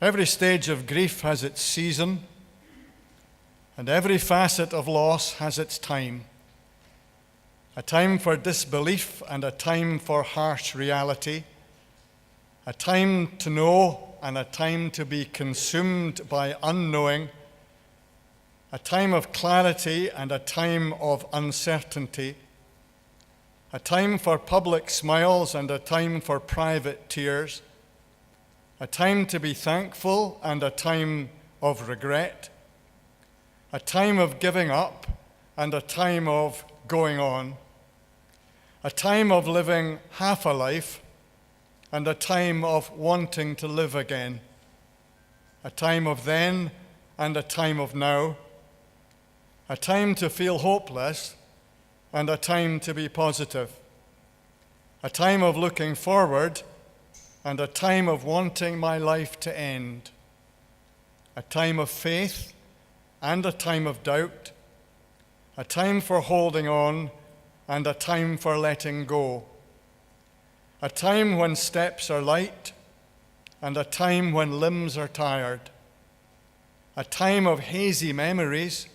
Every stage of grief has its season, and every facet of loss has its time. A time for disbelief and a time for harsh reality. A time to know and a time to be consumed by unknowing. A time of clarity and a time of uncertainty. A time for public smiles and a time for private tears. A time to be thankful and a time of regret. A time of giving up and a time of going on. A time of living half a life and a time of wanting to live again. A time of then and a time of now. A time to feel hopeless and a time to be positive. A time of looking forward and a time of wanting my life to end. A time of faith and a time of doubt. A time for holding on and a time for letting go. A time when steps are light and a time when limbs are tired. A time of hazy memories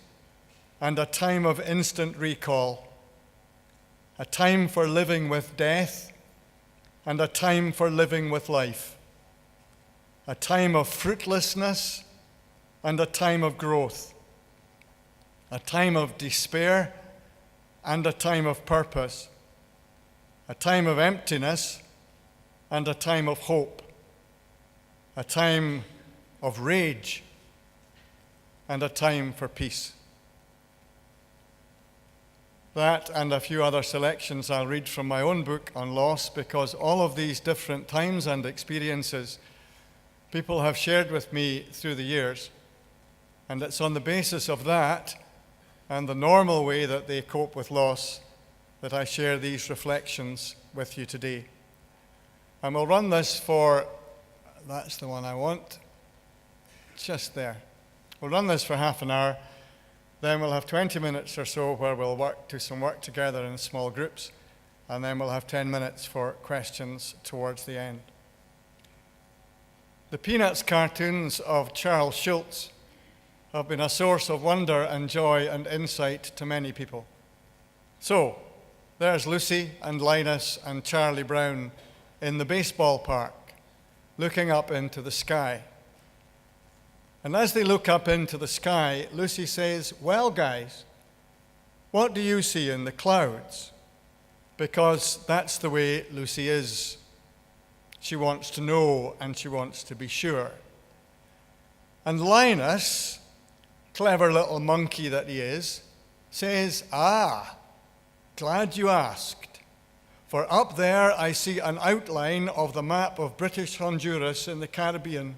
and a time of instant recall. A time for living with death and a time for living with life. A time of fruitlessness and a time of growth. A time of despair and a time of purpose. A time of emptiness and a time of hope. A time of rage and a time for peace. That and a few other selections I'll read from my own book on loss, because all of these different times and experiences people have shared with me through the years. And it's on the basis of that and the normal way that they cope with loss that I share these reflections with you today. And we'll run this for, that's the one I want, just there. We'll run this for half an hour. Then we'll have 20 minutes or so where we'll do some work together in small groups, and then we'll have 10 minutes for questions towards the end. The Peanuts cartoons of Charles Schulz have been a source of wonder and joy and insight to many people. So, there's Lucy and Linus and Charlie Brown in the baseball park, looking up into the sky. And as they look up into the sky, Lucy says, "Well, guys, what do you see in the clouds?" Because that's the way Lucy is. She wants to know and she wants to be sure. And Linus, clever little monkey that he is, says, glad you asked. For up there I see an outline of the map of British Honduras in the Caribbean.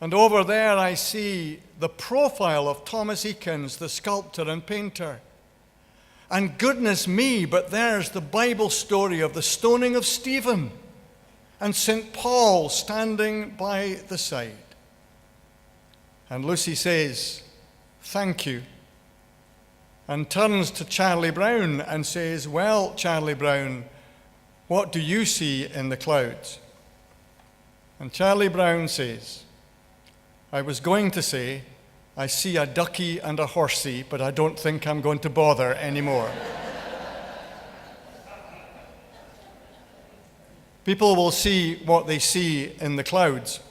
And over there I see the profile of Thomas Eakins, the sculptor and painter. And goodness me, but there's the Bible story of the stoning of Stephen and St. Paul standing by the side. And Lucy says, "Thank you," and turns to Charlie Brown and says, "Well, Charlie Brown, what do you see in the clouds?" And Charlie Brown says, "I was going to say, I see a ducky and a horsey, but I don't think I'm going to bother anymore." People will see what they see in the clouds.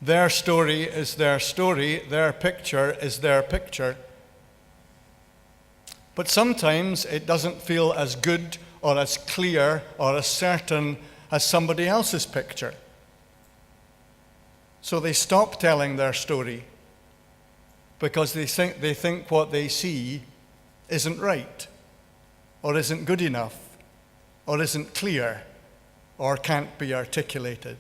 Their story is their story, their picture is their picture. But sometimes it doesn't feel as good or as clear or as certain as somebody else's picture. So they stop telling their story because they think what they see isn't right, or isn't good enough, or isn't clear, or can't be articulated.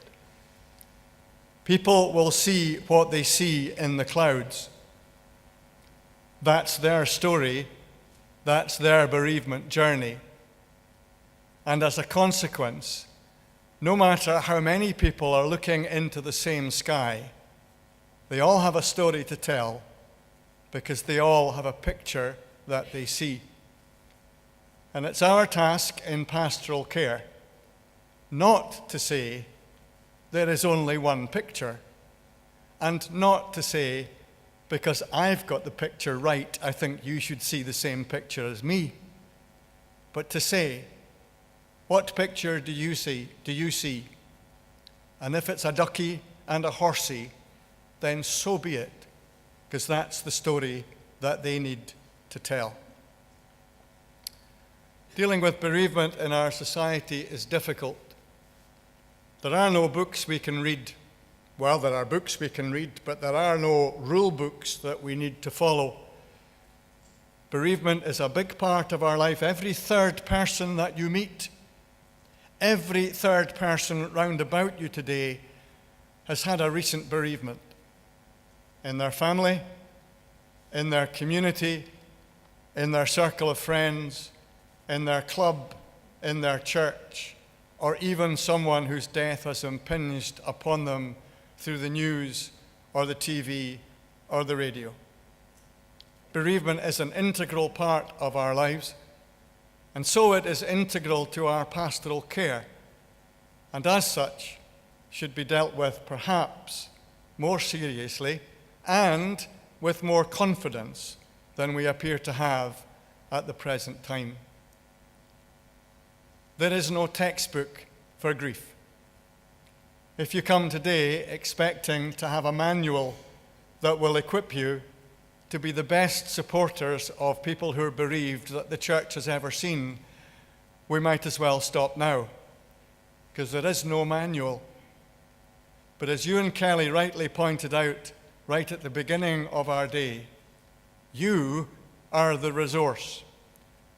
People will see what they see in the clouds. That's their story. That's their bereavement journey. And as a consequence, no matter how many people are looking into the same sky, they all have a story to tell because they all have a picture that they see. And it's our task in pastoral care not to say, there is only one picture. And not to say, because I've got the picture right, I think you should see the same picture as me. But to say, what picture do you see? And if it's a ducky and a horsey, then so be it, because that's the story that they need to tell. Dealing with bereavement in our society is difficult. There are no books we can read. Well, there are books we can read, but there are no rule books that we need to follow. Bereavement is a big part of our life. Every third person that you meet, every third person round about you today has had a recent bereavement in their family, in their community, in their circle of friends, in their club, in their church, or even someone whose death has impinged upon them through the news or the TV or the radio. Bereavement is an integral part of our lives, and so it is integral to our pastoral care, and as such should be dealt with perhaps more seriously and with more confidence than we appear to have at the present time. There is no textbook for grief. If you come today expecting to have a manual that will equip you to be the best supporters of people who are bereaved that the church has ever seen, we might as well stop now, because there is no manual. But as Ewan Kelly rightly pointed out right at the beginning of our day, you are the resource.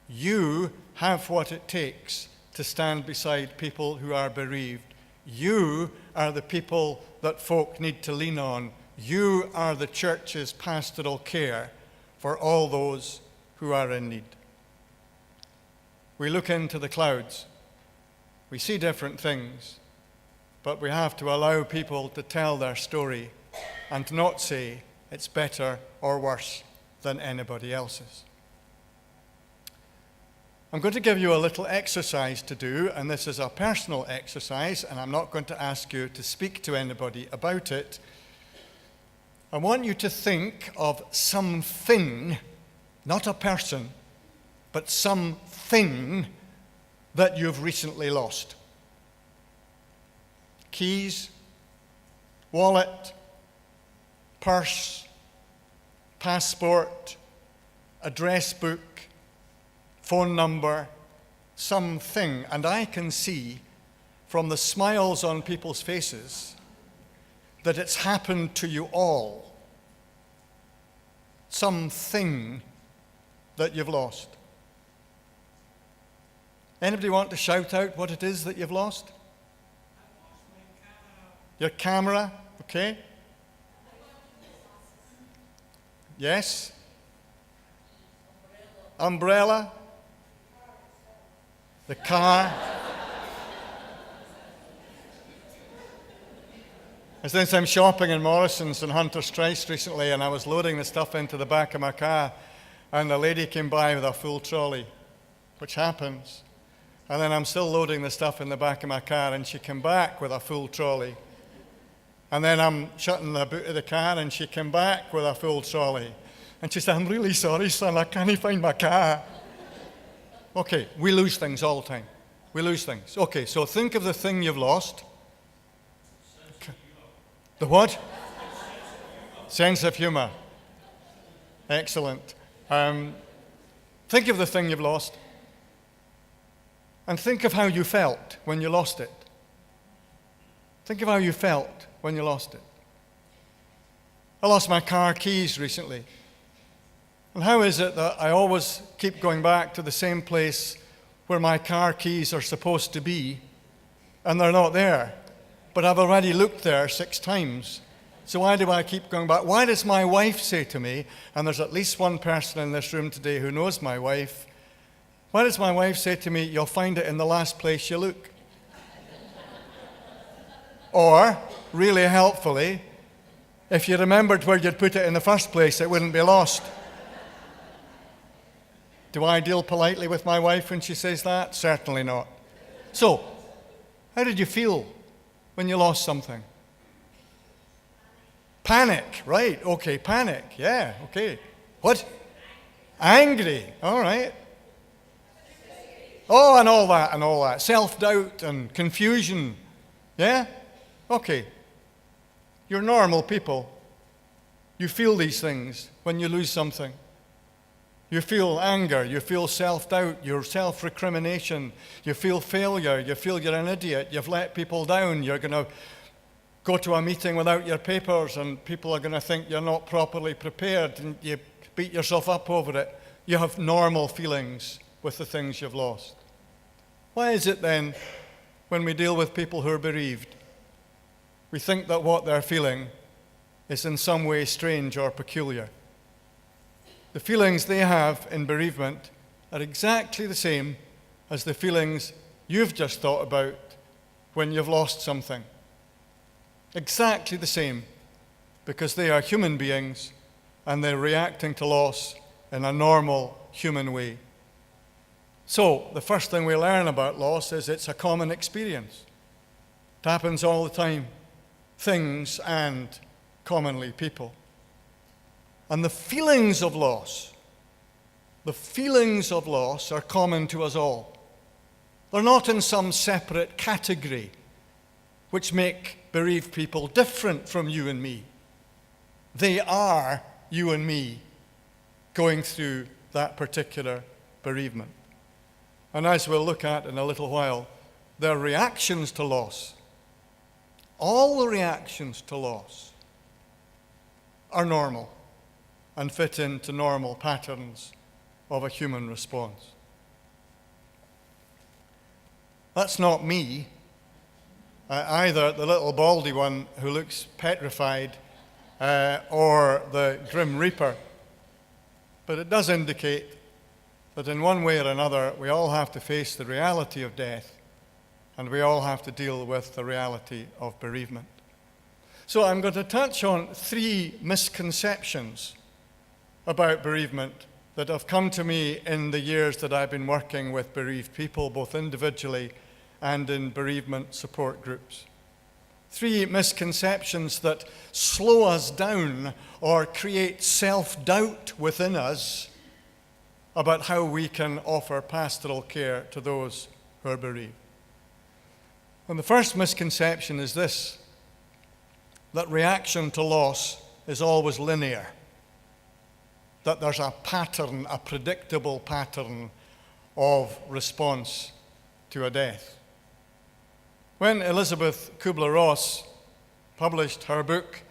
You have what it takes to stand beside people who are bereaved. You are the people that folk need to lean on. You are the church's pastoral care for all those who are in need. We look into the clouds. We see different things, but we have to allow people to tell their story and not say it's better or worse than anybody else's. I'm going to give you a little exercise to do, and this is a personal exercise, and I'm not going to ask you to speak to anybody about it. I want you to think of something, not a person, but something that you've recently lost. Keys, wallet, purse, passport, address book, phone number, something. And I can see from the smiles on people's faces that it's happened to you all. Something that you've lost. Anybody want to shout out what it is that you've lost? I lost my camera. Your camera, okay? Yes? Umbrella? The car? I was doing some shopping in Morrison's and Hunter's Trace recently, and I was loading the stuff into the back of my car, and a lady came by with a full trolley, which happens. And then I'm still loading the stuff in the back of my car, and she came back with a full trolley. And then I'm shutting the boot of the car, and she came back with a full trolley. And she said, "I'm really sorry, son, I can't find my car." Okay, we lose things all the time. We lose things. Okay, so think of the thing you've lost. The what? Sense of humor. Excellent. Think of the thing you've lost. And think of how you felt when you lost it. Think of how you felt when you lost it. I lost my car keys recently. And how is it that I always keep going back to the same place where my car keys are supposed to be, and they're not there? But I've already looked there 6 times. So why do I keep going back? Why does my wife say to me, and there's at least one person in this room today who knows my wife, why does my wife say to me, "You'll find it in the last place you look"? Or, really helpfully, if you remembered where you'd put it in the first place, it wouldn't be lost. Do I deal politely with my wife when she says that? Certainly not. So, how did you feel when you lost something? Panic, right, okay, panic, yeah, okay. What? Angry, all right. Oh, and all that. Self-doubt and confusion, yeah? Okay. You're normal people. You feel these things when you lose something. You feel anger, you feel self-doubt, your self-recrimination, you feel failure, you feel you're an idiot, you've let people down, you're going to go to a meeting without your papers and people are going to think you're not properly prepared and you beat yourself up over it. You have normal feelings with the things you've lost. Why is it then, when we deal with people who are bereaved, we think that what they're feeling is in some way strange or peculiar? The feelings they have in bereavement are exactly the same as the feelings you've just thought about when you've lost something. Exactly the same, because they are human beings and they're reacting to loss in a normal human way. So, the first thing we learn about loss is it's a common experience. It happens all the time. Things and commonly people. And the feelings of loss are common to us all. They're not in some separate category which make bereaved people different from you and me. They are you and me going through that particular bereavement. And as we'll look at in a little while, their reactions to loss, all the reactions to loss, are normal and fit into normal patterns of a human response. That's not me, either the little baldy one who looks petrified or the Grim Reaper, but it does indicate that in one way or another we all have to face the reality of death and we all have to deal with the reality of bereavement. So I'm going to touch on 3 misconceptions about bereavement that have come to me in the years that I've been working with bereaved people, both individually and in bereavement support groups. 3 misconceptions that slow us down or create self-doubt within us about how we can offer pastoral care to those who are bereaved. And the first misconception is this: that reaction to loss is always linear, that there's a pattern, a predictable pattern of response to a death. When Elizabeth Kubler-Ross published her book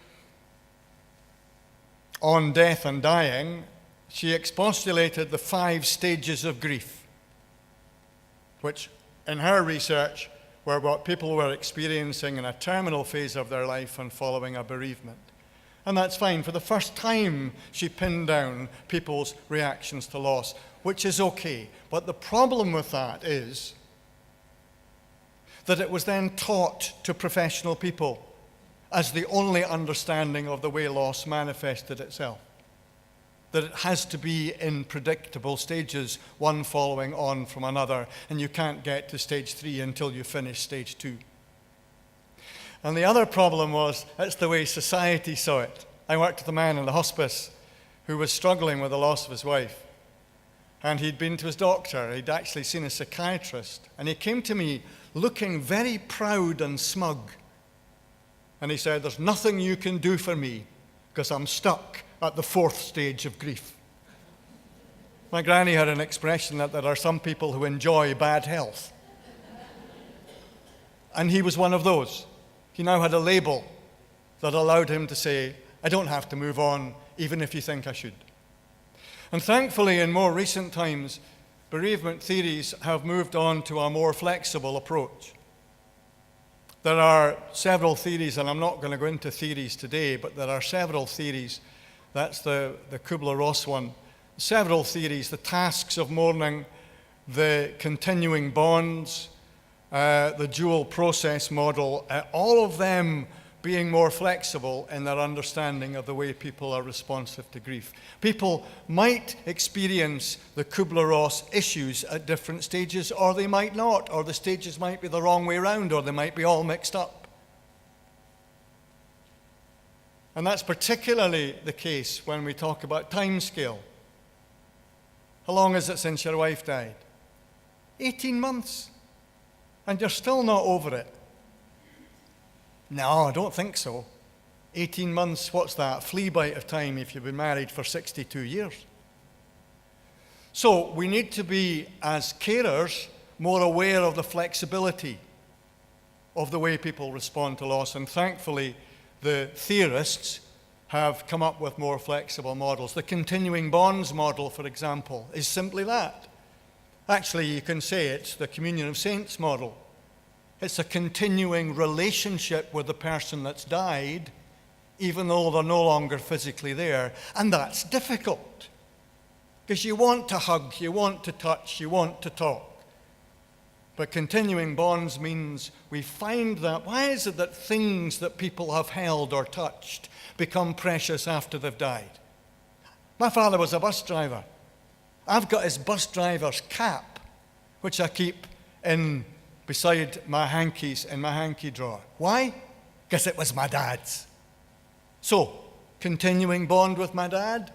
on death and dying, she expostulated the 5 stages of grief, which in her research were what people were experiencing in a terminal phase of their life and following a bereavement. And that's fine. For the first time, she pinned down people's reactions to loss, which is okay. But the problem with that is that it was then taught to professional people as the only understanding of the way loss manifested itself. That it has to be in predictable stages, one following on from another, and you can't get to stage 3 until you finish stage 2. And the other problem was, that's the way society saw it. I worked with a man in the hospice who was struggling with the loss of his wife. And he'd been to his doctor, he'd actually seen a psychiatrist, and he came to me looking very proud and smug. And he said, "There's nothing you can do for me because I'm stuck at the 4th stage of grief." My granny had an expression that there are some people who enjoy bad health. And he was one of those. He now had a label that allowed him to say, "I don't have to move on, even if you think I should." And thankfully, in more recent times, bereavement theories have moved on to a more flexible approach. There are several theories, and I'm not going to go into theories today, but there are several theories. That's the Kubler-Ross one. Several theories, the tasks of mourning, the continuing bonds, the dual process model, all of them being more flexible in their understanding of the way people are responsive to grief. People might experience the Kubler-Ross issues at different stages, or they might not, or the stages might be the wrong way around, or they might be all mixed up. And that's particularly the case when we talk about time scale. How long is it since your wife died? 18 months. And you're still not over it. No, I don't think so. 18 months, what's that? A flea bite of time if you've been married for 62 years. So we need to be, as carers, more aware of the flexibility of the way people respond to loss. And thankfully, the theorists have come up with more flexible models. The continuing bonds model, for example, is simply that. Actually, you can say it's the communion of saints model. It's a continuing relationship with the person that's died, even though they're no longer physically there. And that's difficult, because you want to hug, you want to touch, you want to talk. But continuing bonds means we find that, why is it that things that people have held or touched become precious after they've died? My father was a bus driver. I've got his bus driver's cap, which I keep in beside my hankies in my hanky drawer. Why? Because it was my dad's. So, continuing bond with my dad,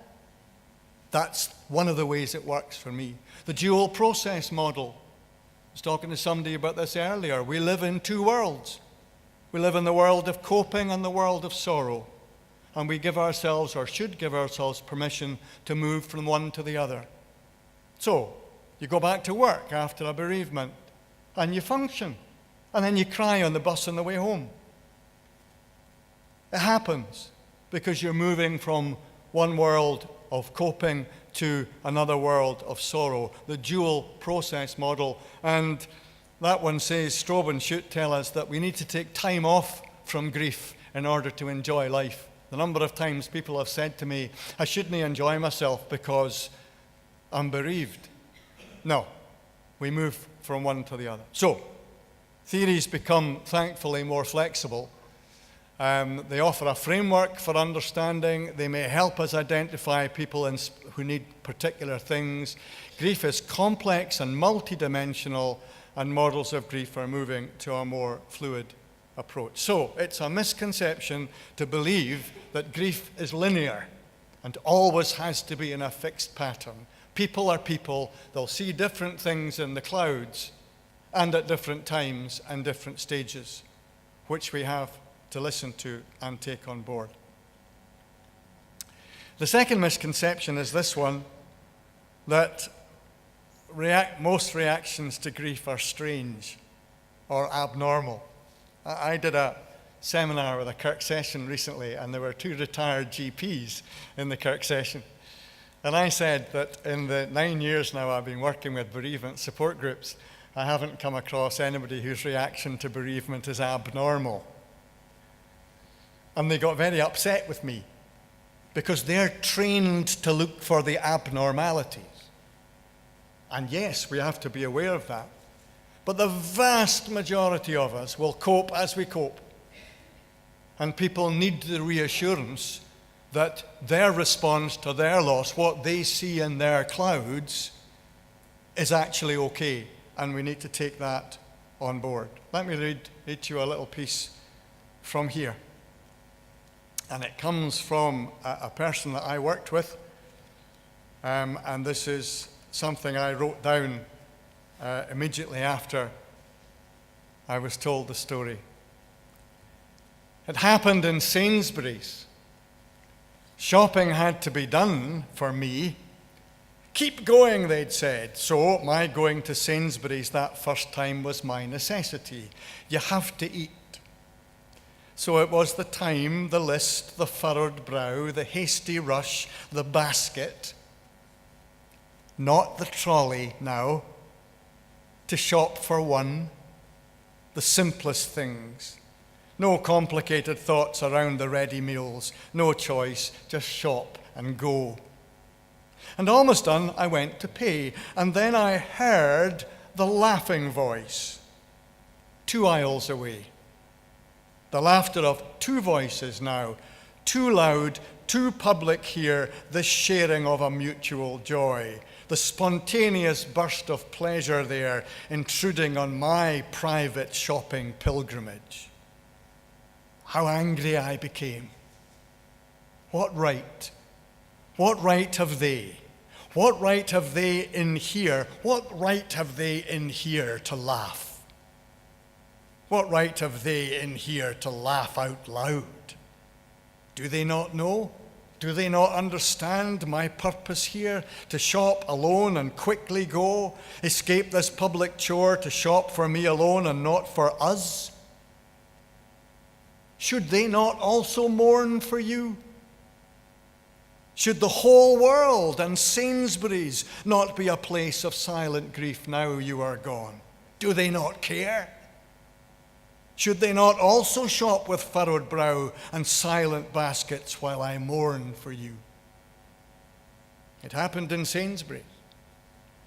that's one of the ways it works for me. The dual process model. I was talking to somebody about this earlier. We live in two worlds. We live in the world of coping and the world of sorrow. And we give ourselves, or should give ourselves, permission to move from one to the other. So, you go back to work after a bereavement, and you function. And then you cry on the bus on the way home. It happens because you're moving from one world of coping to another world of sorrow, the dual process model. And that one says, Strobe and Shute tell us that we need to take time off from grief in order to enjoy life. The number of times people have said to me, I shouldn't enjoy myself because I'm bereaved. No, we move from one to the other. So, theories become, thankfully, more flexible. They offer a framework for understanding. They may help us identify people who need particular things. Grief is complex and multidimensional, and models of grief are moving to a more fluid approach. So it's a misconception to believe that grief is linear and always has to be in a fixed pattern. People are people. They'll see different things in the clouds and at different times and different stages, which we have to listen to and take on board. The second misconception is this one, that most reactions to grief are strange or abnormal. I did a seminar with a Kirk session recently, and there were 2 retired GPs in the Kirk session. And I said that in the 9 years now I've been working with bereavement support groups, I haven't come across anybody whose reaction to bereavement is abnormal. And they got very upset with me because they're trained to look for the abnormalities. And yes, we have to be aware of that. But the vast majority of us will cope as we cope. And people need the reassurance that their response to their loss, what they see in their clouds, is actually okay. And we need to take that on board. Let me read to you a little piece from here. And it comes from a person that I worked with. And this is something I wrote down immediately after I was told the story. It happened in Sainsbury's. Shopping had to be done for me. Keep going, they'd said. So my going to Sainsbury's that first time was my necessity. You have to eat. So it was the time, the list, the furrowed brow, the hasty rush, the basket, not the trolley now, to shop for one, the simplest things. No complicated thoughts around the ready meals, no choice, just shop and go. And almost done, I went to pay, and then I heard the laughing voice 2 aisles away. The laughter of 2 voices now, too loud, too public here, this sharing of a mutual joy, the spontaneous burst of pleasure there, intruding on my private shopping pilgrimage. How angry I became. What right? What right have they? What right have they in here? What right have they in here to laugh? What right have they in here to laugh out loud? Do they not know? Do they not understand my purpose here? To shop alone and quickly go, escape this public chore, to shop for me alone and not for us? Should they not also mourn for you? Should the whole world and Sainsbury's not be a place of silent grief now you are gone? Do they not care? Should they not also shop with furrowed brow and silent baskets while I mourn for you? It happened in Sainsbury's.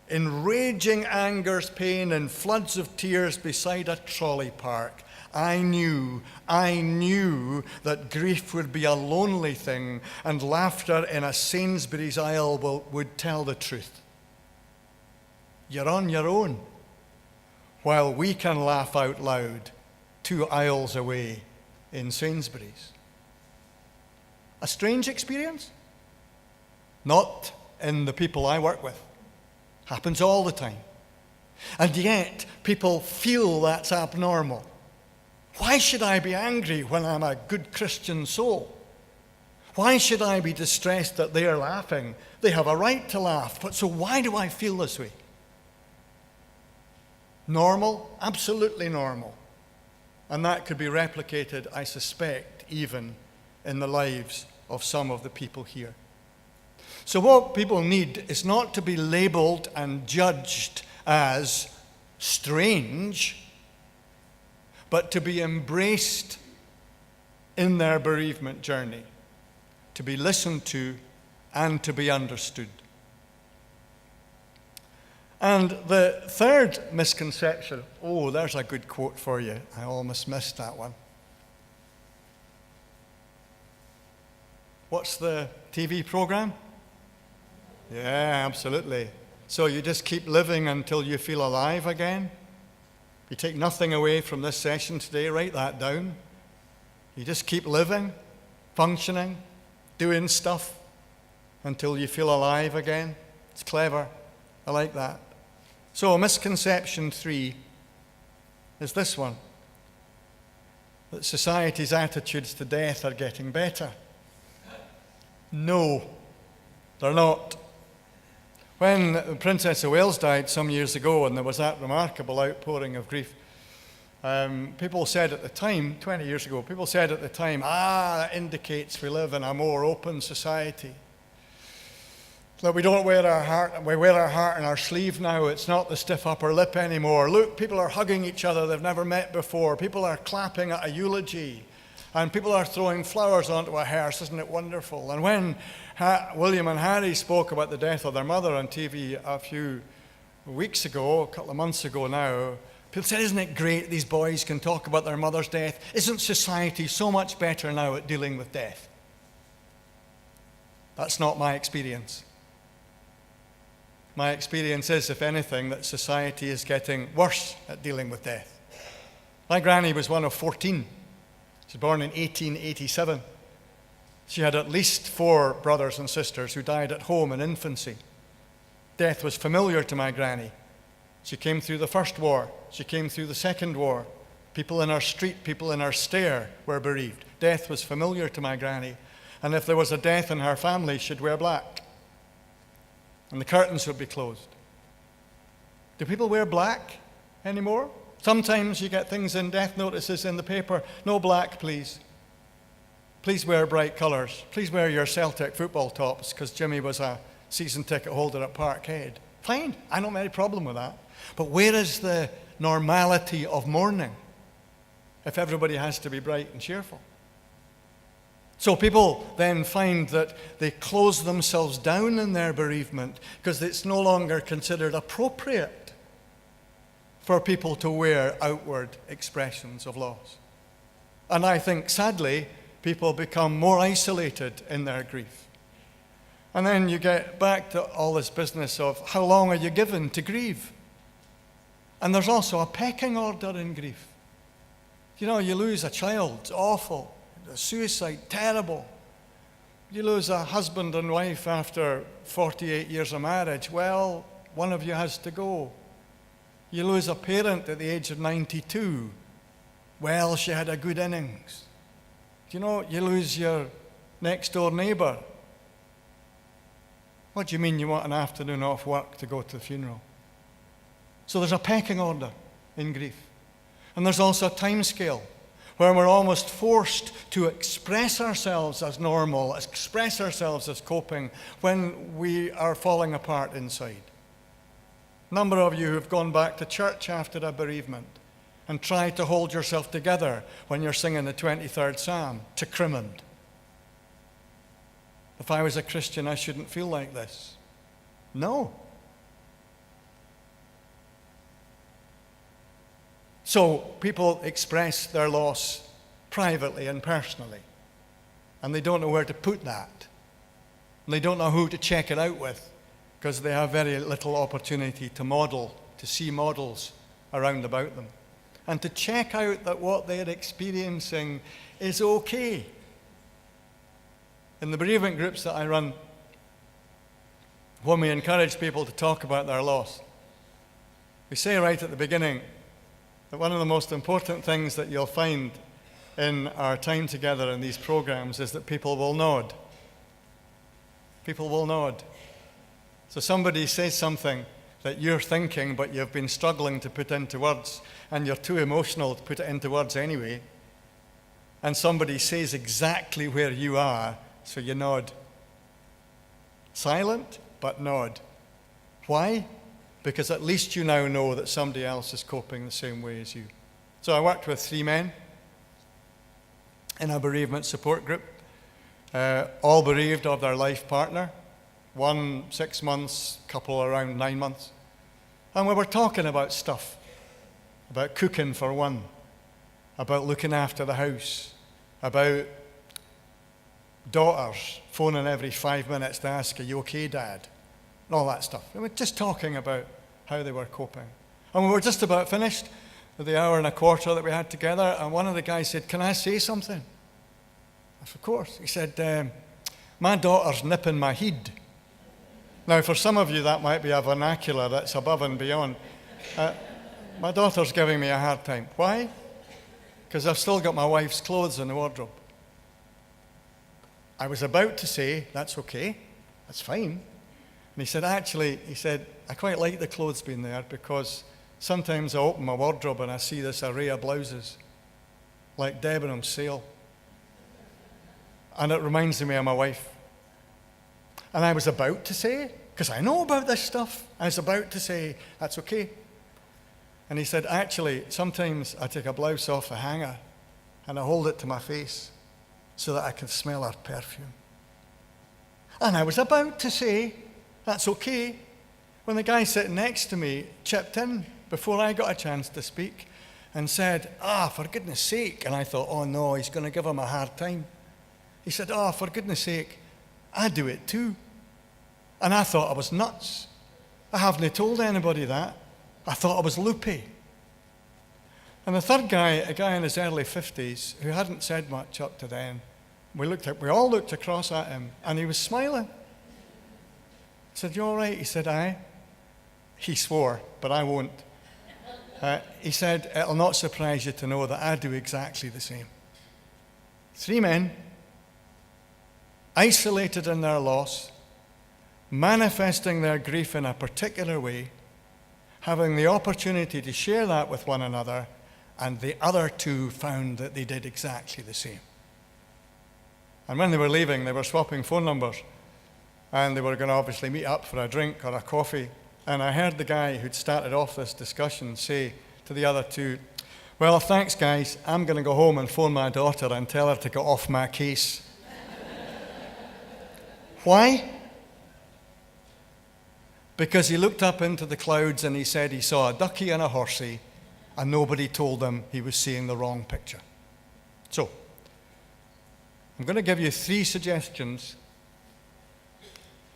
In raging anger's pain and floods of tears beside a trolley park, I knew that grief would be a lonely thing and laughter in a Sainsbury's aisle would tell the truth. You're on your own, while we can laugh out loud 2 aisles away in Sainsbury's. A strange experience? Not in the people I work with. Happens all the time. And yet, people feel that's abnormal. Why should I be angry when I'm a good Christian soul? Why should I be distressed that they are laughing? They have a right to laugh. But so why do I feel this way? Normal? Absolutely normal. And that could be replicated, I suspect, even in the lives of some of the people here. So what people need is not to be labeled and judged as strange, but to be embraced in their bereavement journey, to be listened to and to be understood. And the third misconception, there's a good quote for you. I almost missed that one. What's the TV program? Yeah, absolutely. So you just keep living until you feel alive again? You take nothing away from this session today, write that down. You just keep living, functioning, doing stuff until you feel alive again. It's clever. I like that. So misconception 3 is this one, that society's attitudes to death are getting better. No, they're not. When the Princess of Wales died some years ago and there was that remarkable outpouring of grief, people said at the time, 20 years ago, that indicates we live in a more open society. That we don't wear our heart on our sleeve now. It's not the stiff upper lip anymore. Look, people are hugging each other they've never met before. People are clapping at a eulogy. And people are throwing flowers onto a hearse. Isn't it wonderful? And when William and Harry spoke about the death of their mother on TV a few weeks ago, a couple of months ago now, people said, isn't it great these boys can talk about their mother's death? Isn't society so much better now at dealing with death? That's not my experience. My experience is, if anything, that society is getting worse at dealing with death. My granny was one of 14. She was born in 1887. She had at least 4 brothers and sisters who died at home in infancy. Death was familiar to my granny. She came through the First War. She came through the Second War. People in our street, people in our stair were bereaved. Death was familiar to my granny. And if there was a death in her family, she'd wear black. And the curtains would be closed. Do people wear black anymore? Sometimes you get things in death notices in the paper, no black, please. Please wear bright colours. Please wear your Celtic football tops, because Jimmy was a season ticket holder at Parkhead. Fine, I don't have any problem with that. But where is the normality of mourning if everybody has to be bright and cheerful? So people then find that they close themselves down in their bereavement because it's no longer considered appropriate for people to wear outward expressions of loss. And I think, sadly, people become more isolated in their grief. And then you get back to all this business of how long are you given to grieve? And there's also a pecking order in grief. You know, you lose a child, it's awful. Suicide, terrible. You lose a husband and wife after 48 years of marriage. Well, one of you has to go. You lose a parent at the age of 92. Well, she had a good innings. You lose your next door neighbour. What do you mean you want an afternoon off work to go to the funeral? So there's a pecking order in grief. And there's also a time scale where we're almost forced to express ourselves as normal, express ourselves as coping when we are falling apart inside. A number of you have gone back to church after a bereavement and tried to hold yourself together when you're singing the 23rd Psalm, to Crimond. If I was a Christian, I shouldn't feel like this. No. So people express their loss privately and personally, and they don't know where to put that. And they don't know who to check it out with, because they have very little opportunity to model, to see models around about them, and to check out that what they're experiencing is okay. In the bereavement groups that I run, when we encourage people to talk about their loss, we say right at the beginning that one of the most important things that you'll find in our time together in these programs is that people will nod. People will nod. So somebody says something that you're thinking but you've been struggling to put into words, and you're too emotional to put it into words anyway, and somebody says exactly where you are, so you nod. Silent, but nod. Why? Because at least you now know that somebody else is coping the same way as you. So I worked with 3 men in a bereavement support group, all bereaved of their life partner. One 6 months, couple around 9 months. And we were talking about stuff, about cooking for one, about looking after the house, about daughters phoning every 5 minutes to ask, "Are you okay, Dad?" and all that stuff. We were just talking about how they were coping. And we were just about finished with the hour and a quarter that we had together, and one of the guys said, "Can I say something?" I said, "Of course." He said, "My daughter's nipping my head." Now, for some of you, that might be a vernacular that's above and beyond. My daughter's giving me a hard time. Why? Because I've still got my wife's clothes in the wardrobe. I was about to say, "That's okay, that's fine." And he said, "Actually," "I quite like the clothes being there, because sometimes I open my wardrobe and I see this array of blouses, like Debenham's sale. And it reminds me of my wife." And I was about to say, because I know about this stuff, I was about to say, "That's okay." And he said, "Actually, sometimes I take a blouse off a hanger and I hold it to my face so that I can smell her perfume." And I was about to say, "That's okay," when the guy sitting next to me chipped in before I got a chance to speak and said, "For goodness sake." And I thought, "Oh no, he's going to give him a hard time." He said, "For goodness sake, I do it too." And I thought I was nuts. I haven't told anybody that. I thought I was loopy. And the third guy, a guy in his early 50s, who hadn't said much up to then, we all looked across at him, and he was smiling. I said, "You all right?" He said, "Aye." He swore, but I won't. He said, "It'll not surprise you to know that I do exactly the same." 3 men, isolated in their loss, manifesting their grief in a particular way, having the opportunity to share that with one another, and the other 2 found that they did exactly the same. And when they were leaving, they were swapping phone numbers, and they were going to obviously meet up for a drink or a coffee. And I heard the guy who'd started off this discussion say to the other 2, "Well, thanks, guys. I'm going to go home and phone my daughter and tell her to get off my case." Why? Because he looked up into the clouds and he said he saw a ducky and a horsey, and nobody told him he was seeing the wrong picture. So, I'm going to give you 3 suggestions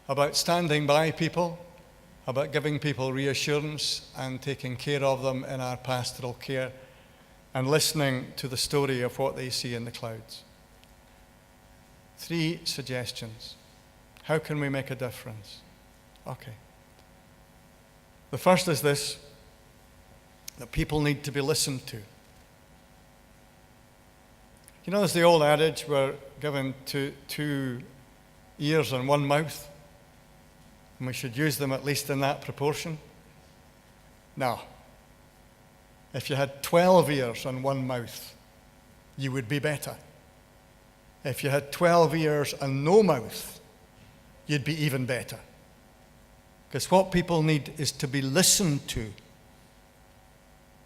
about standing by people, about giving people reassurance and taking care of them in our pastoral care, and listening to the story of what they see in the clouds. 3 suggestions. How can we make a difference? Okay. The first is this, that people need to be listened to. You know, there's the old adage, we're given two ears and one mouth, and we should use them at least in that proportion. Now, if you had 12 ears and one mouth, you would be better. If you had 12 ears and no mouth, you'd be even better. Because what people need is to be listened to.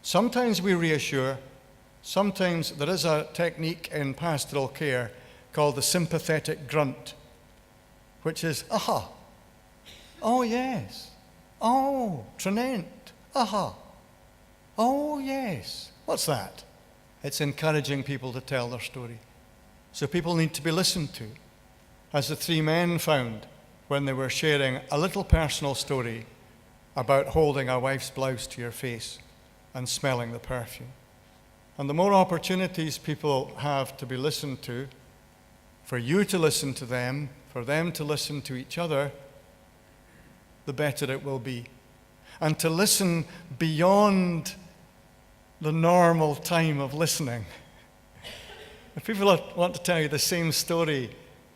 Sometimes we reassure. Sometimes there is a technique in pastoral care called the sympathetic grunt, which is, aha, oh yes, oh, Trinent, aha, oh yes. What's that? It's encouraging people to tell their story. So people need to be listened to, as the 3 men found when they were sharing a little personal story about holding a wife's blouse to your face and smelling the perfume. And the more opportunities people have to be listened to, for you to listen to them, for them to listen to each other, the better it will be. And to listen beyond the normal time of listening. If people want to tell you the same story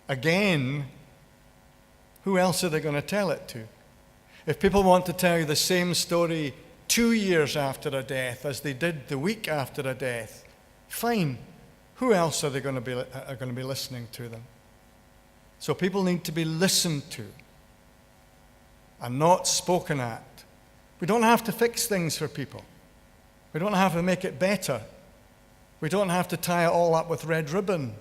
again, who else are they going to tell it to? If people want to tell you the same story 2 years after a death as they did the week after a death, fine. Who else are going to be listening to them? So people need to be listened to and not spoken at. We don't have to fix things for people. We don't have to make it better. We don't have to tie it all up with red ribbon.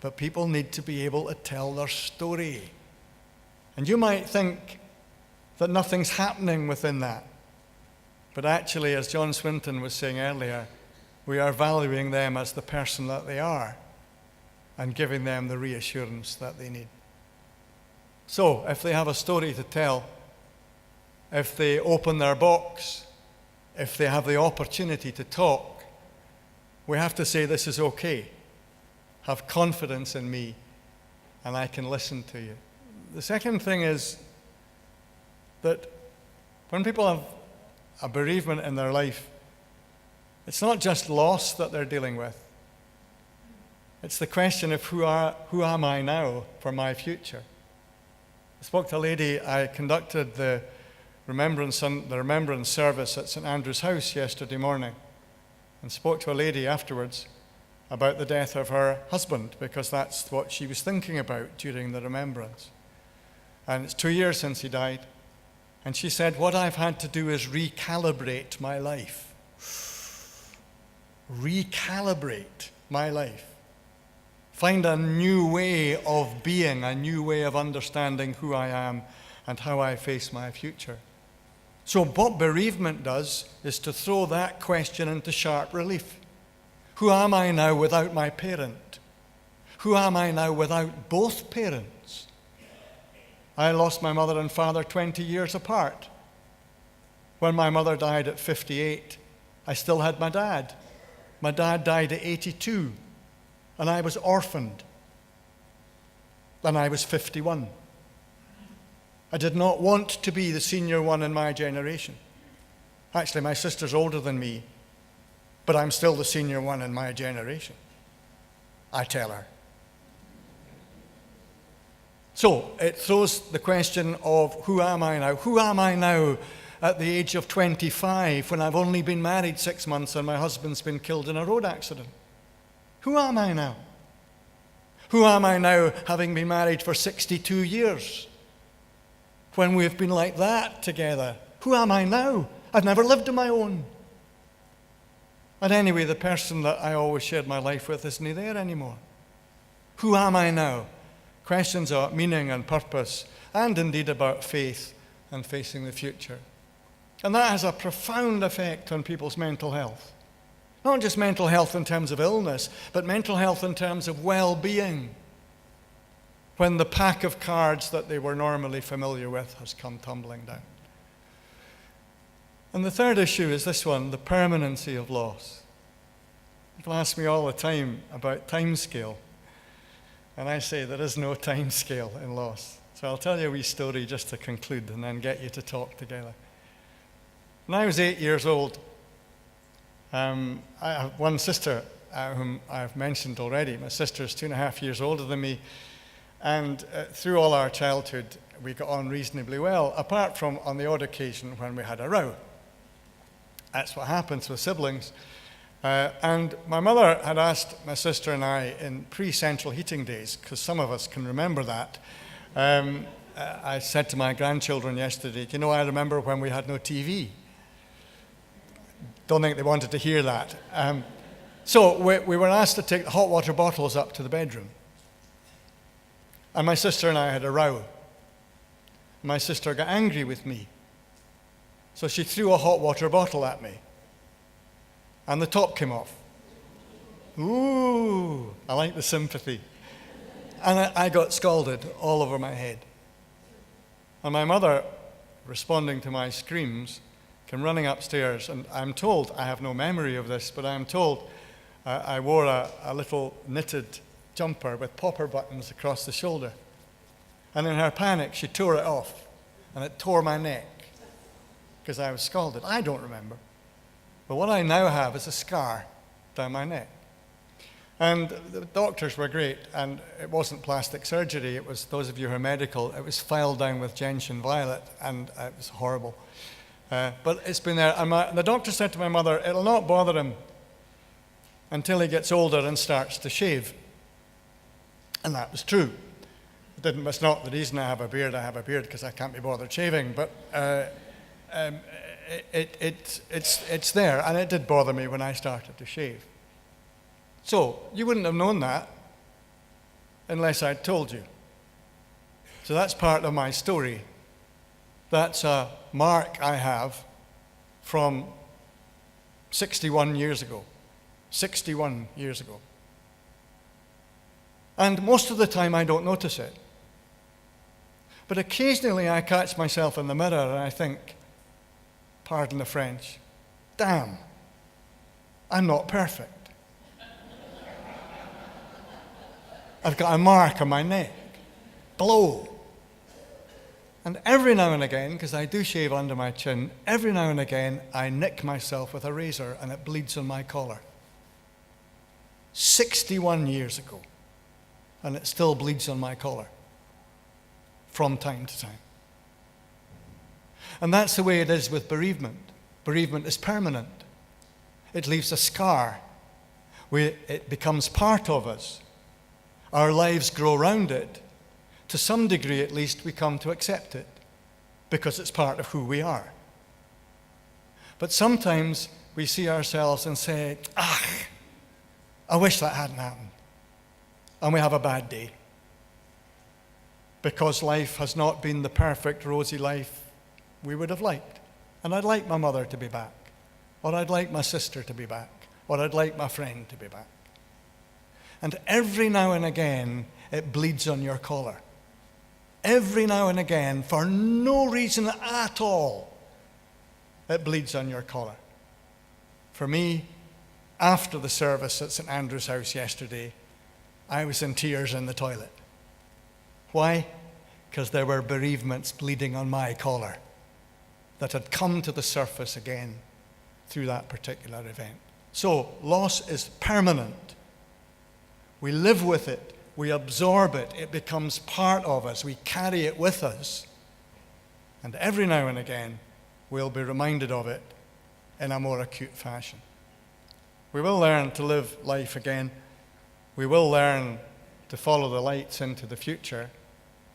But people need to be able to tell their story. And you might think that nothing's happening within that. But actually, as John Swinton was saying earlier, we are valuing them as the person that they are and giving them the reassurance that they need. So, if they have a story to tell, if they open their box, if they have the opportunity to talk, we have to say, this is okay. Have confidence in me, and I can listen to you. The second thing is that when people have a bereavement in their life, it's not just loss that they're dealing with. It's the question of who am I now for my future? I spoke to a lady. I conducted the remembrance service at St. Andrew's House yesterday morning, and spoke to a lady afterwards about the death of her husband, because that's what she was thinking about during the remembrance. And it's 2 years since he died. And she said, what I've had to do is recalibrate my life. Recalibrate my life. Find a new way of being, a new way of understanding who I am and how I face my future. So what bereavement does is to throw that question into sharp relief. Who am I now without my parent? Who am I now without both parents? I lost my mother and father 20 years apart. When my mother died at 58, I still had my dad. My dad died at 82, and I was orphaned. And I was 51. I did not want to be the senior one in my generation. Actually, my sister's older than me, but I'm still the senior one in my generation, I tell her. So it throws the question of who am I now? Who am I now at the age of 25 when I've only been married 6 months and my husband's been killed in a road accident? Who am I now? Who am I now having been married for 62 years when we've been like that together? Who am I now? I've never lived on my own. And anyway, the person that I always shared my life with isn't there anymore. Who am I now? Questions about meaning and purpose, and indeed about faith and facing the future. And that has a profound effect on people's mental health. Not just mental health in terms of illness, but mental health in terms of well-being, when the pack of cards that they were normally familiar with has come tumbling down. And the third issue is this one, the permanency of loss. People ask me all the time about timescale. And I say there is no time scale in loss. So I'll tell you a wee story just to conclude and then get you to talk together. When I was 8 years old, I have one sister whom I've mentioned already. My sister is 2.5 years older than me. And through all our childhood, we got on reasonably well, apart from on the odd occasion when we had a row. That's what happens with siblings. And my mother had asked my sister and I in pre-central heating days, because some of us can remember that. I said to my grandchildren yesterday, do you know, I remember when we had no TV. Don't think they wanted to hear that. So we were asked to take the hot water bottles up to the bedroom. And my sister and I had a row. My sister got angry with me. So she threw a hot water bottle at me. And the top came off. Ooh, I like the sympathy. And I got scalded all over my head. And my mother, responding to my screams, came running upstairs. And I'm told, I have no memory of this, but I'm told I wore a little knitted jumper with popper buttons across the shoulder. And in her panic, she tore it off. And it tore my neck because I was scalded. I don't remember. But what I now have is a scar down my neck. And the doctors were great, and it wasn't plastic surgery. It was, those of you who are medical, it was filed down with gentian violet, and it was horrible. But it's been there. And the doctor said to my mother, it'll not bother him until he gets older and starts to shave. And that was true. It's not the reason I have a beard because I can't be bothered shaving, but it's there, and it did bother me when I started to shave. So, you wouldn't have known that unless I'd told you. So that's part of my story. That's a mark I have from 61 years ago. 61 years ago. And most of the time I don't notice it. But occasionally I catch myself in the mirror and I think, pardon the French, damn, I'm not perfect. I've got a mark on my neck, blow. And every now and again, because I do shave under my chin, every now and again I nick myself with a razor and it bleeds on my collar. 61 years ago, and it still bleeds on my collar from time to time. And that's the way it is with bereavement. Bereavement is permanent. It leaves a scar. It becomes part of us. Our lives grow around it. To some degree, at least, we come to accept it because it's part of who we are. But sometimes we see ourselves and say, I wish that hadn't happened. And we have a bad day because life has not been the perfect, rosy life we would have liked. And I'd like my mother to be back, or I'd like my sister to be back, or I'd like my friend to be back. And every now and again, it bleeds on your collar. Every now and again, for no reason at all, it bleeds on your collar. For me, after the service at St. Andrew's House yesterday, I was in tears in the toilet. Why? Because there were bereavements bleeding on my collar that had come to the surface again through that particular event. So, loss is permanent. We live with it. We absorb it. It becomes part of us. We carry it with us. And every now and again, we'll be reminded of it in a more acute fashion. We will learn to live life again. We will learn to follow the lights into the future,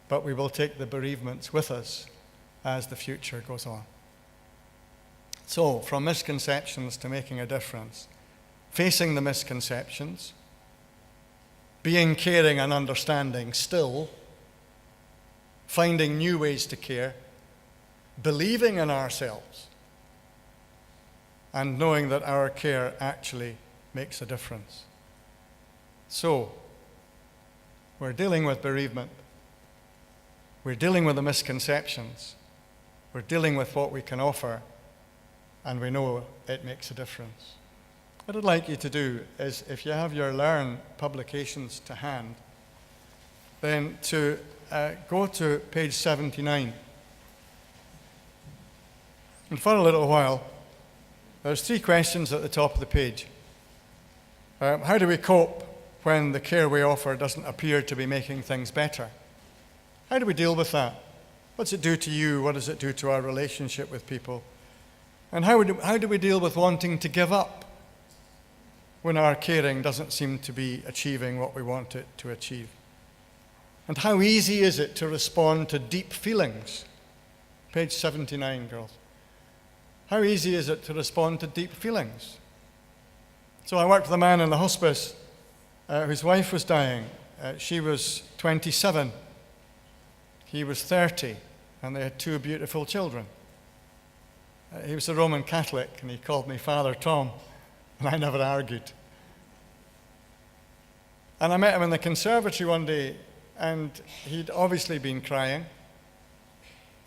but we will take the bereavements with us as the future goes on. So, from misconceptions to making a difference. Facing the misconceptions, being caring and understanding still, finding new ways to care, believing in ourselves, and knowing that our care actually makes a difference. So, we're dealing with bereavement. We're dealing with the misconceptions. We're dealing with what we can offer, and we know it makes a difference. What I'd like you to do is, if you have your Learn publications to hand, then to go to page 79. And for a little while, there's 3 questions at the top of the page. How do we cope when the care we offer doesn't appear to be making things better? How do we deal with that? What's it do to you? What does it do to our relationship with people? And how do we deal with wanting to give up when our caring doesn't seem to be achieving what we want it to achieve? And how easy is it to respond to deep feelings? Page 79, girls. How easy is it to respond to deep feelings? So I worked with a man in the hospice whose wife was dying. She was 27. He was 30, and they had 2 beautiful children. He was a Roman Catholic, and he called me Father Tom, and I never argued. And I met him in the conservatory one day, and he'd obviously been crying.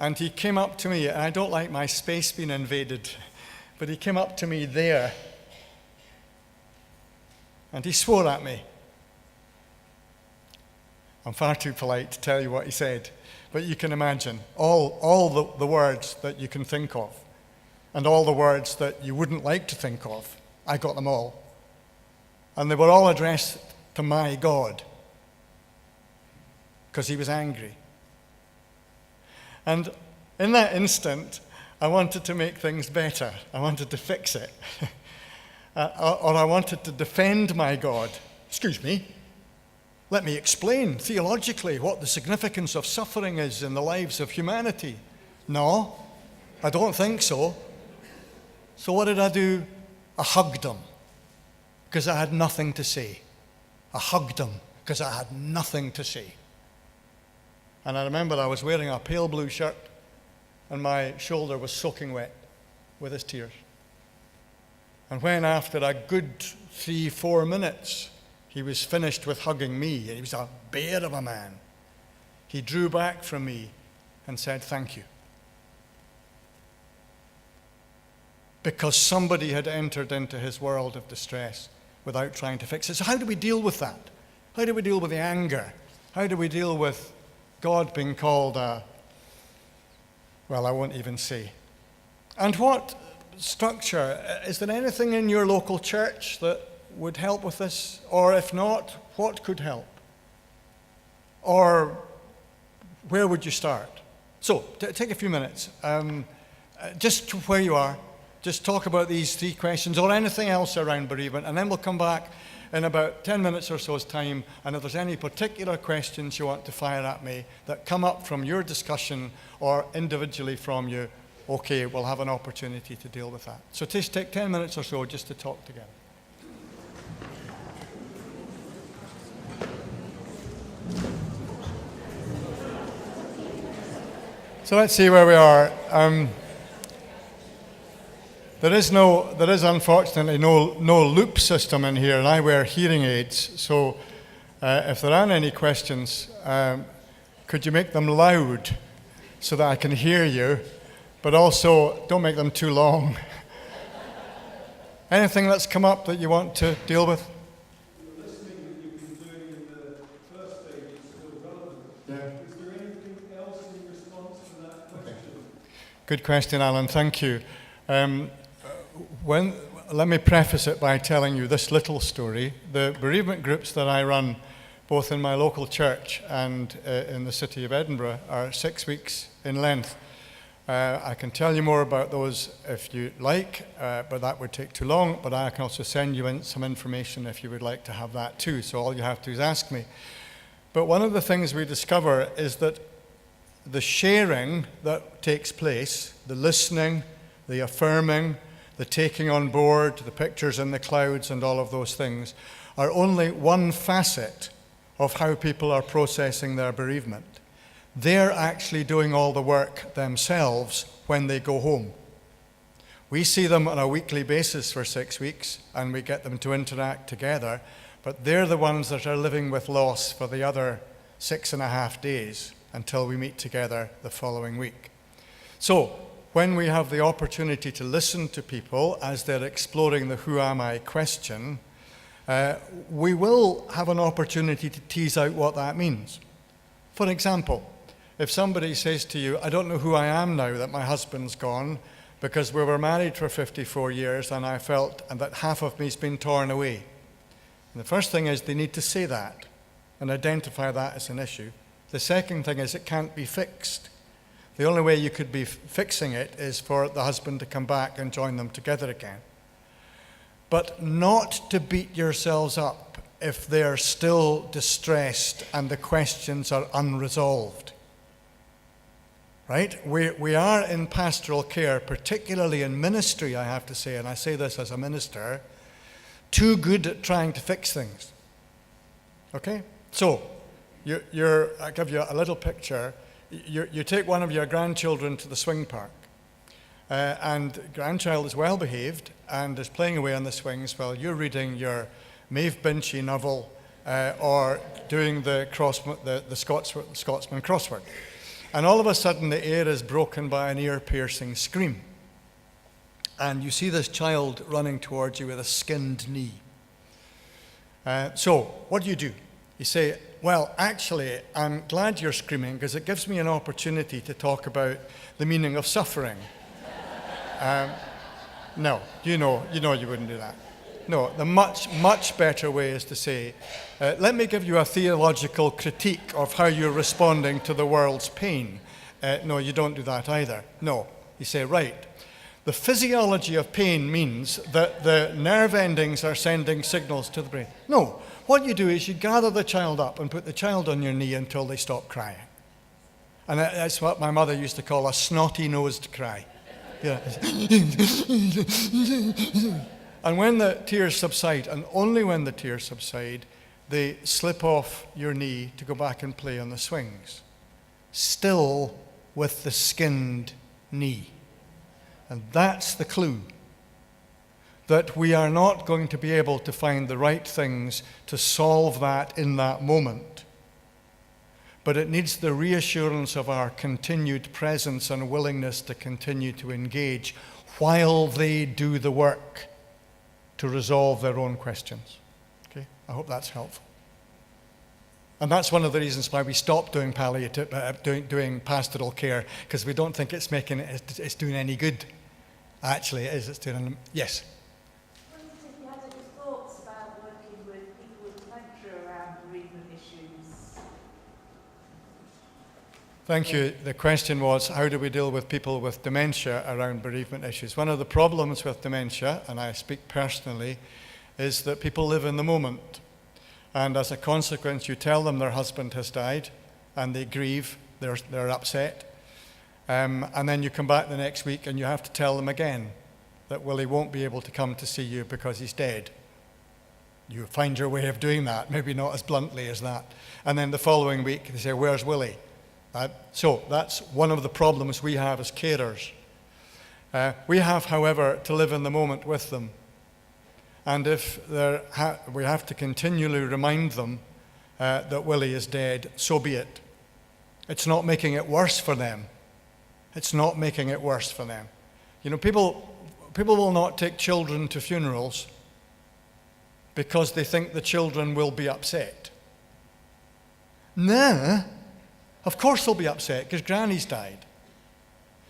And he came up to me, and I don't like my space being invaded, but he came up to me there, and he swore at me. I'm far too polite to tell you what he said, but you can imagine all the words that you can think of, and all the words that you wouldn't like to think of. I got them all. And they were all addressed to my God, because he was angry. And in that instant, I wanted to make things better. I wanted to fix it. Or I wanted to defend my God. Excuse me, let me explain theologically what the significance of suffering is in the lives of humanity. No, I don't think so. So what did I do? I hugged him, because I had nothing to say. I hugged him because I had nothing to say. And I remember I was wearing a pale blue shirt, and my shoulder was soaking wet with his tears. And when after a good 3-4 minutes, he was finished with hugging me, he was a bear of a man, he drew back from me and said, "Thank you." Because somebody had entered into his world of distress without trying to fix it. So how do we deal with that? How do we deal with the anger? How do we deal with God being called well, I won't even say. And what structure? Is there anything in your local church that would help with this? Or if not, what could help? Or where would you start? So, take a few minutes. Just to where you are, just talk about these 3 questions or anything else around bereavement, and then we'll come back in about 10 minutes or so's time, and if there's any particular questions you want to fire at me that come up from your discussion or individually from you, okay, we'll have an opportunity to deal with that. So just take 10 minutes or so just to talk together. So let's see where we are. There is unfortunately no loop system in here, and I wear hearing aids. So if there aren't any questions, could you make them loud so that I can hear you, but also don't make them too long. Anything that's come up that you want to deal with? The listening that you've been doing in the first stage is still relevant. Yeah. Is there anything else in response to that question? Good question, Alan. Thank you. Let me preface it by telling you this little story. The bereavement groups that I run, both in my local church and in the city of Edinburgh, are 6 weeks in length. I can tell you more about those if you like, but that would take too long. But I can also send you in some information if you would like to have that too. So all you have to do is ask me. But one of the things we discover is that the sharing that takes place, the listening, the affirming, the taking on board, the pictures in the clouds and all of those things, are only one facet of how people are processing their bereavement. They're actually doing all the work themselves when they go home. We see them on a weekly basis for 6 weeks, and we get them to interact together, but they're the ones that are living with loss for the other 6.5 days until we meet together the following week. So, when we have the opportunity to listen to people as they're exploring the who am I question, we will have an opportunity to tease out what that means. For example, if somebody says to you, I don't know who I am now that my husband's gone, because we were married for 54 years and I felt that half of me's been torn away. And the first thing is they need to say that and identify that as an issue. The second thing is it can't be fixed. The only way you could be fixing it is for the husband to come back and join them together again. But not to beat yourselves up if they're still distressed and the questions are unresolved. Right? We are in pastoral care, particularly in ministry, I have to say, and I say this as a minister, too good at trying to fix things. Okay? So, I'll give you a little picture. You take one of your grandchildren to the swing park, and the grandchild is well behaved and is playing away on the swings while you're reading your Maeve Binchy novel or doing the Scotsman crossword. And all of a sudden the air is broken by an ear-piercing scream. And you see this child running towards you with a skinned knee. So what do? You say, well, actually, I'm glad you're screaming because it gives me an opportunity to talk about the meaning of suffering. No, you know you wouldn't do that. No, the much better way is to say, let me give you a theological critique of how you're responding to the world's pain. No, you don't do that either. No, you say, right, the physiology of pain means that the nerve endings are sending signals to the brain. No, what you do is you gather the child up and put the child on your knee until they stop crying. And that's what my mother used to call a snotty-nosed cry. Yeah. And when the tears subside, and only when the tears subside, they slip off your knee to go back and play on the swings, still with the skinned knee. And that's the clue, that we are not going to be able to find the right things to solve that in that moment. But it needs the reassurance of our continued presence and willingness to continue to engage while they do the work to resolve their own questions. Okay? I hope that's helpful. And that's one of the reasons why we stopped doing doing pastoral care, because we don't think it's doing any good. Actually, it is. It's doing. Yes. I wondered if you had any thoughts about working with people with dementia around bereavement issues. Thank you. The question was, how do we deal with people with dementia around bereavement issues? One of the problems with dementia, and I speak personally, is that people live in the moment. And as a consequence, you tell them their husband has died, and they grieve, they're upset. And then you come back the next week and you have to tell them again that Willie won't be able to come to see you because he's dead. You find your way of doing that, maybe not as bluntly as that. And then the following week they say, where's Willie? So that's one of the problems we have as carers. We have, however, to live in the moment with them. And if we have to continually remind them that Willie is dead, so be it. It's not making it worse for them. It's not making it worse for them. You know, people will not take children to funerals because they think the children will be upset. Nah, of course they'll be upset because Granny's died.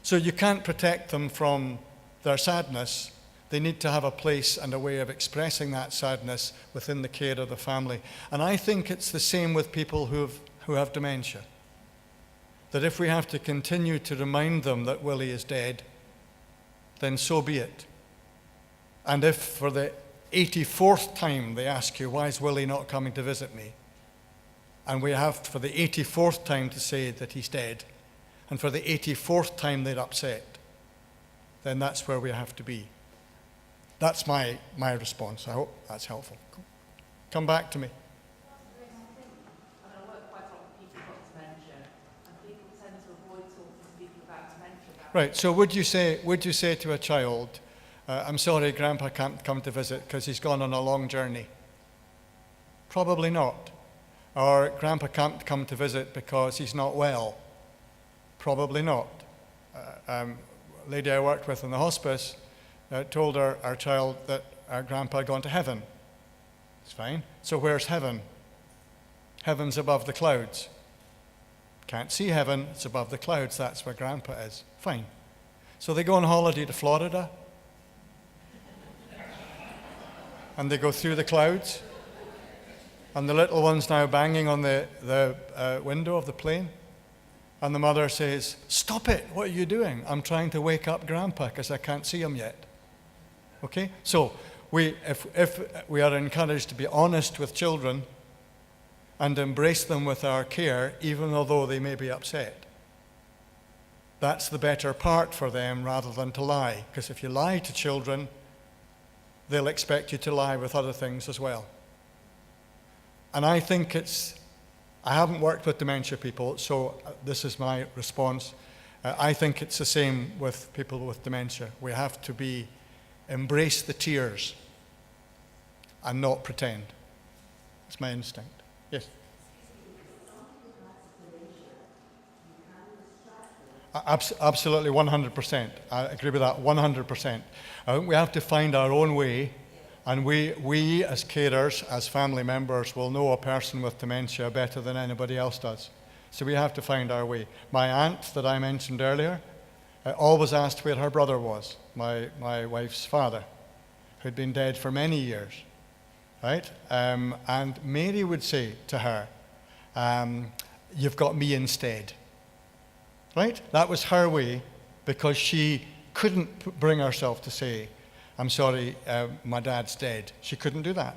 So you can't protect them from their sadness. They need to have a place and a way of expressing that sadness within the care of the family. And I think it's the same with people who have dementia. That if we have to continue to remind them that Willie is dead, then so be it. And if for the 84th time they ask you, why is Willie not coming to visit me? And we have for the 84th time to say that he's dead, and for the 84th time they're upset, then that's where we have to be. That's my response. I hope that's helpful. Come back to me. Right, so would you say to a child, I'm sorry, Grandpa can't come to visit because he's gone on a long journey? Probably not. Or Grandpa can't come to visit because he's not well? Probably not. A lady I worked with in the hospice told our child that our Grandpa had gone to heaven. It's fine. So where's heaven? Heaven's above the clouds. Can't see heaven, it's above the clouds, that's where Grandpa is. Fine. So they go on holiday to Florida, and they go through the clouds, and the little one's now banging on the window of the plane, and the mother says, "Stop it, what are you doing? I'm trying to wake up Grandpa because I can't see him yet." Okay? So if we are encouraged to be honest with children and embrace them with our care, even although they may be upset, that's the better part for them rather than to lie. Because if you lie to children, they'll expect you to lie with other things as well. And I think I haven't worked with dementia people, so this is my response. I think it's the same with people with dementia. We have to embrace the tears and not pretend. It's my instinct. Yes? Absolutely, 100%. I agree with that, 100%. I think we have to find our own way, and we as carers, as family members, will know a person with dementia better than anybody else does. So we have to find our way. My aunt that I mentioned earlier always asked where her brother was, my wife's father, who'd been dead for many years. Right? And Mary would say to her, "You've got me instead." Right? That was her way, because she couldn't bring herself to say, "I'm sorry, my dad's dead." She couldn't do that.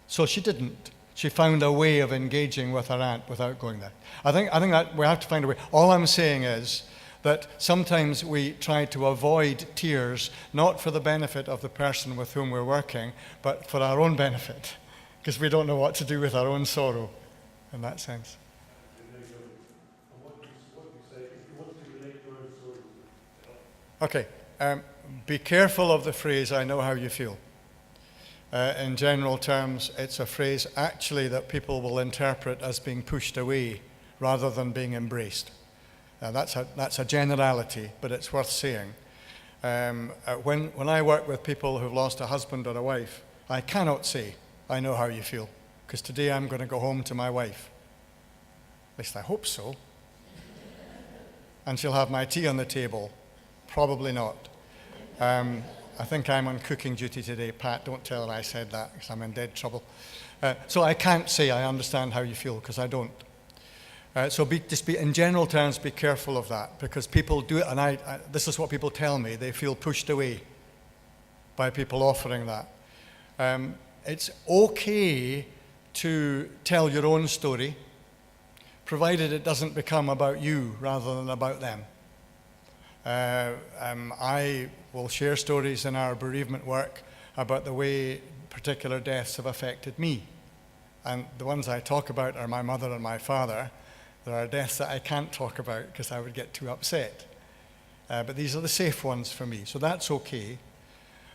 So she didn't. She found a way of engaging with her aunt without going there. I think that we have to find a way. All I'm saying is that sometimes we try to avoid tears, not for the benefit of the person with whom we're working, but for our own benefit, because we don't know what to do with our own sorrow in that sense. Okay, be careful of the phrase, "I know how you feel." In general terms, it's a phrase actually that people will interpret as being pushed away rather than being embraced. That's a generality, but it's worth saying. When I work with people who've lost a husband or a wife, I cannot say, "I know how you feel," because today I'm going to go home to my wife. At least I hope so. And she'll have my tea on the table. Probably not. I think I'm on cooking duty today. Pat, don't tell her I said that, because I'm in dead trouble. So I can't say I understand how you feel, because I don't. So in general terms, be careful of that, because people do it, and this is what people tell me. They feel pushed away by people offering that. It's okay to tell your own story, provided it doesn't become about you rather than about them. I will share stories in our bereavement work about the way particular deaths have affected me. And the ones I talk about are my mother and my father. There are deaths that I can't talk about because I would get too upset. But these are the safe ones for me, so that's okay.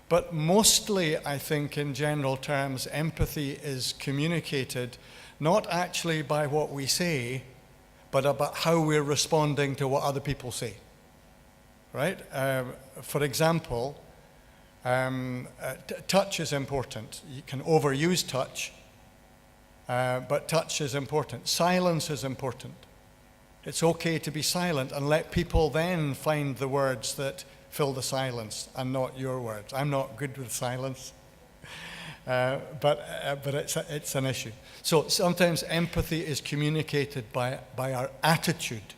But mostly, I think, in general terms, empathy is communicated not actually by what we say, but about how we're responding to what other people say. Right? For example, touch is important. You can overuse touch, but touch is important. Silence is important. It's okay to be silent and let people then find the words that fill the silence and not your words. I'm not good with silence, but it's an issue. So sometimes empathy is communicated by our attitude,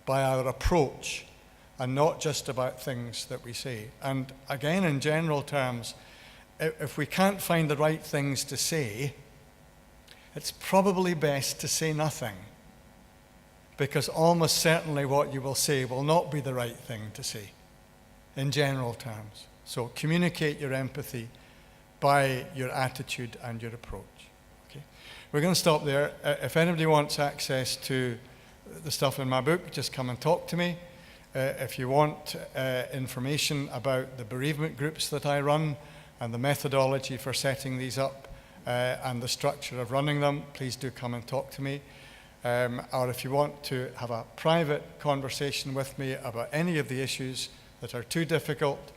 by our approach, and not just about things that we say. And again, in general terms, if we can't find the right things to say, it's probably best to say nothing, because almost certainly what you will say will not be the right thing to say, in general terms. So communicate your empathy by your attitude and your approach. Okay? We're going to stop there. If anybody wants access to the stuff in my book, just come and talk to me. If you want information about the bereavement groups that I run and the methodology for setting these up and the structure of running them, please do come and talk to me. Or if you want to have a private conversation with me about any of the issues that are too difficult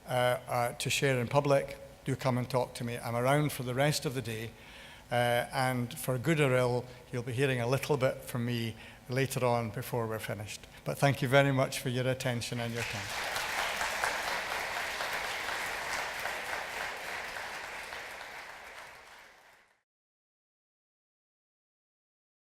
to share in public, do come and talk to me. I'm around for the rest of the day. and for good or ill, you'll be hearing a little bit from me later on before we're finished. But thank you very much for your attention and your time.